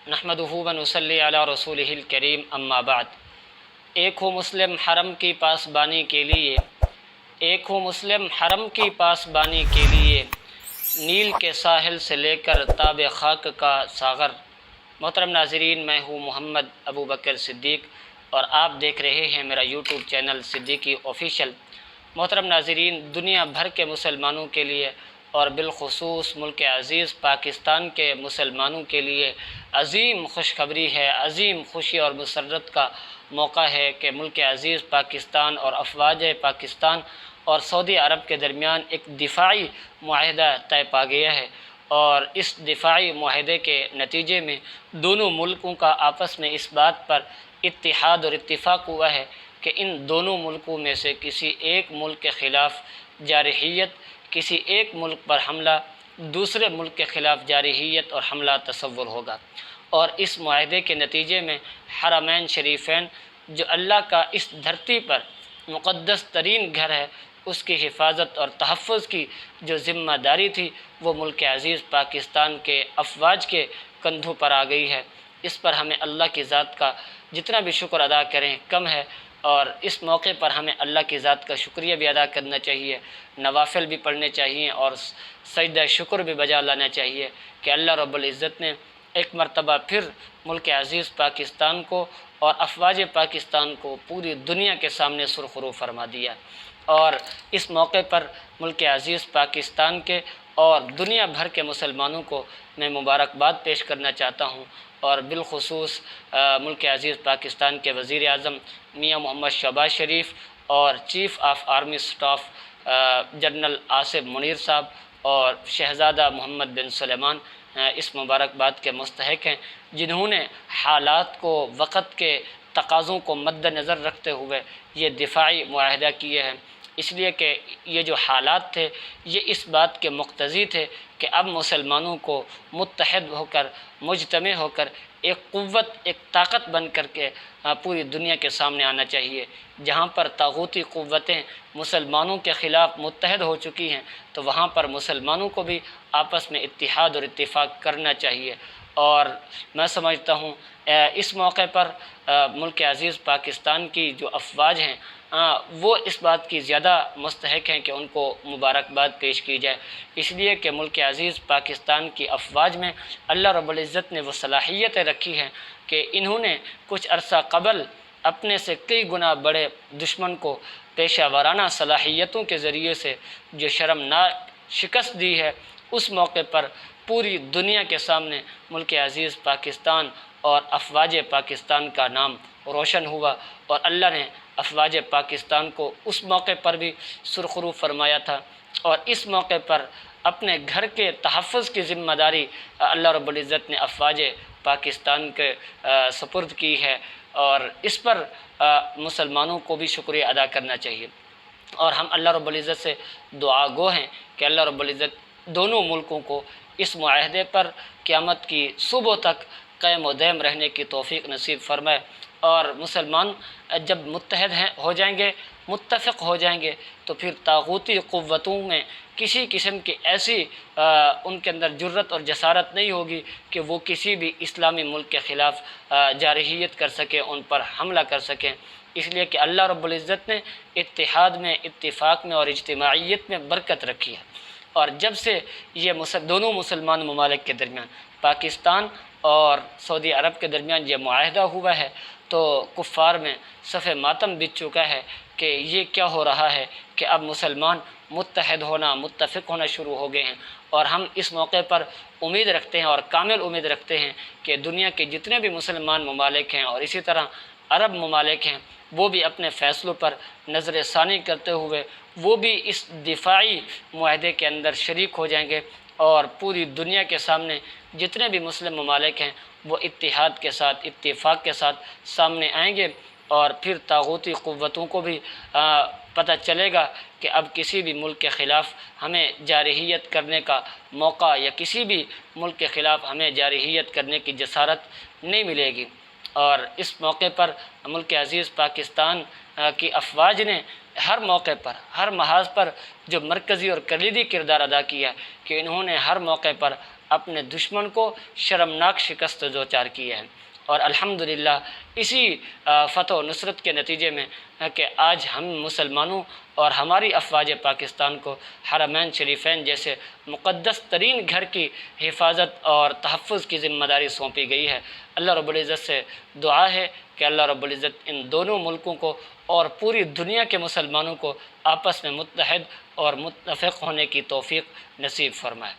نحمدہ و نصلی علی رسولہ الکریم اما بعد۔ ایک ہو مسلم حرم کی پاسبانی کے لیے، ایک ہو مسلم حرم کی پاسبانی کے لیے، نیل کے ساحل سے لے کر تاب خاک کا ساغر۔ محترم ناظرین، میں ہوں محمد ابو بکر صدیق اور آپ دیکھ رہے ہیں میرا یوٹیوب چینل صدیقی آفیشیل۔ محترم ناظرین، دنیا بھر کے مسلمانوں کے لیے اور بالخصوص ملک عزیز پاکستان کے مسلمانوں کے لیے عظیم خوشخبری ہے، عظیم خوشی اور مسرت کا موقع ہے کہ ملک عزیز پاکستان اور افواج پاکستان اور سعودی عرب کے درمیان ایک دفاعی معاہدہ طے پا گیا ہے، اور اس دفاعی معاہدے کے نتیجے میں دونوں ملکوں کا آپس میں اس بات پر اتحاد اور اتفاق ہوا ہے کہ ان دونوں ملکوں میں سے کسی ایک ملک کے خلاف جارحیت، کسی ایک ملک پر حملہ دوسرے ملک کے خلاف جارحیت اور حملہ تصور ہوگا۔ اور اس معاہدے کے نتیجے میں حرمین شریفین، جو اللہ کا اس دھرتی پر مقدس ترین گھر ہے، اس کی حفاظت اور تحفظ کی جو ذمہ داری تھی وہ ملک عزیز پاکستان کے افواج کے کندھوں پر آ گئی ہے۔ اس پر ہمیں اللہ کی ذات کا جتنا بھی شکر ادا کریں کم ہے، اور اس موقع پر ہمیں اللہ کی ذات کا شکریہ بھی ادا کرنا چاہیے، نوافل بھی پڑھنے چاہیے اور سجدہ شکر بھی بجا لانا چاہیے کہ اللہ رب العزت نے ایک مرتبہ پھر ملک عزیز پاکستان کو اور افواج پاکستان کو پوری دنیا کے سامنے سرخرو فرما دیا۔ اور اس موقع پر ملک عزیز پاکستان کے اور دنیا بھر کے مسلمانوں کو میں مبارکباد پیش کرنا چاہتا ہوں، اور بالخصوص ملک عزیز پاکستان کے وزیر اعظم میاں محمد شہباز شریف اور chief of army staff general Asif Munir صاحب اور شہزادہ محمد بن سلمان اس مبارکباد کے مستحق ہیں، جنہوں نے حالات کو، وقت کے تقاضوں کو مد نظر رکھتے ہوئے یہ دفاعی معاہدہ کیے ہیں، اس لیے کہ یہ جو حالات تھے یہ اس بات کے مقتضی تھے کہ اب مسلمانوں کو متحد ہو کر، مجتمع ہو کر ایک قوت، ایک طاقت بن کر کے پوری دنیا کے سامنے آنا چاہیے۔ جہاں پر طاغوتی قوتیں مسلمانوں کے خلاف متحد ہو چکی ہیں تو وہاں پر مسلمانوں کو بھی آپس میں اتحاد اور اتفاق کرنا چاہیے۔ اور میں سمجھتا ہوں اس موقع پر ملک عزیز پاکستان کی جو افواج ہیں وہ اس بات کی زیادہ مستحق ہیں کہ ان کو مبارکباد پیش کی جائے، اس لیے کہ ملک عزیز پاکستان کی افواج میں اللہ رب العزت نے وہ صلاحیتیں رکھی ہیں کہ انہوں نے کچھ عرصہ قبل اپنے سے کئی گنا بڑے دشمن کو پیشہ ورانہ صلاحیتوں کے ذریعے سے جو شرمناک شکست دی ہے، اس موقع پر پوری دنیا کے سامنے ملک عزیز پاکستان اور افواج پاکستان کا نام روشن ہوا، اور اللہ نے افواج پاکستان کو اس موقع پر بھی سرخرو فرمایا تھا، اور اس موقع پر اپنے گھر کے تحفظ کی ذمہ داری اللہ رب العزت نے افواج پاکستان کے سپرد کی ہے، اور اس پر مسلمانوں کو بھی شکریہ ادا کرنا چاہیے۔ اور ہم اللہ رب العزت سے دعا گو ہیں کہ اللہ رب العزت دونوں ملکوں کو اس معاہدے پر قیامت کی صبح تک قائم و دائم رہنے کی توفیق نصیب فرمائے، اور مسلمان جب متحد ہو جائیں گے، متفق ہو جائیں گے، تو پھر طاغوتی قوتوں میں کسی قسم کی ایسی ان کے اندر جرت اور جسارت نہیں ہوگی کہ وہ کسی بھی اسلامی ملک کے خلاف جارحیت کر سکیں، ان پر حملہ کر سکیں، اس لیے کہ اللہ رب العزت نے اتحاد میں، اتفاق میں اور اجتماعیت میں برکت رکھی ہے۔ اور جب سے یہ دونوں مسلمان ممالک کے درمیان، پاکستان اور سعودی عرب کے درمیان یہ معاہدہ ہوا ہے، تو کفار میں صف ماتم بچ چکا ہے کہ یہ کیا ہو رہا ہے کہ اب مسلمان متحد ہونا، متفق ہونا شروع ہو گئے ہیں۔ اور ہم اس موقع پر امید رکھتے ہیں اور کامل امید رکھتے ہیں کہ دنیا کے جتنے بھی مسلمان ممالک ہیں اور اسی طرح عرب ممالک ہیں، وہ بھی اپنے فیصلوں پر نظر ثانی کرتے ہوئے وہ بھی اس دفاعی معاہدے کے اندر شریک ہو جائیں گے، اور پوری دنیا کے سامنے جتنے بھی مسلم ممالک ہیں وہ اتحاد کے ساتھ، اتفاق کے ساتھ سامنے آئیں گے، اور پھر طاغوتی قوتوں کو بھی پتہ چلے گا کہ اب کسی بھی ملک کے خلاف ہمیں جارحیت کرنے کا موقع یا کسی بھی ملک کے خلاف ہمیں جارحیت کرنے کی جسارت نہیں ملے گی۔ اور اس موقع پر ملک عزیز پاکستان کی افواج نے ہر موقع پر، ہر محاذ پر جو مرکزی اور کلیدی کردار ادا کیا کہ انہوں نے ہر موقع پر اپنے دشمن کو شرمناک شکست دوچار کی ہے، اور الحمدللہ اسی فتح و نصرت کے نتیجے میں کہ آج ہم مسلمانوں اور ہماری افواج پاکستان کو حرمین شریفین جیسے مقدس ترین گھر کی حفاظت اور تحفظ کی ذمہ داری سونپی گئی ہے۔ اللہ رب العزت سے دعا ہے کہ اللہ رب العزت ان دونوں ملکوں کو اور پوری دنیا کے مسلمانوں کو آپس میں متحد اور متفق ہونے کی توفیق نصیب فرمائے۔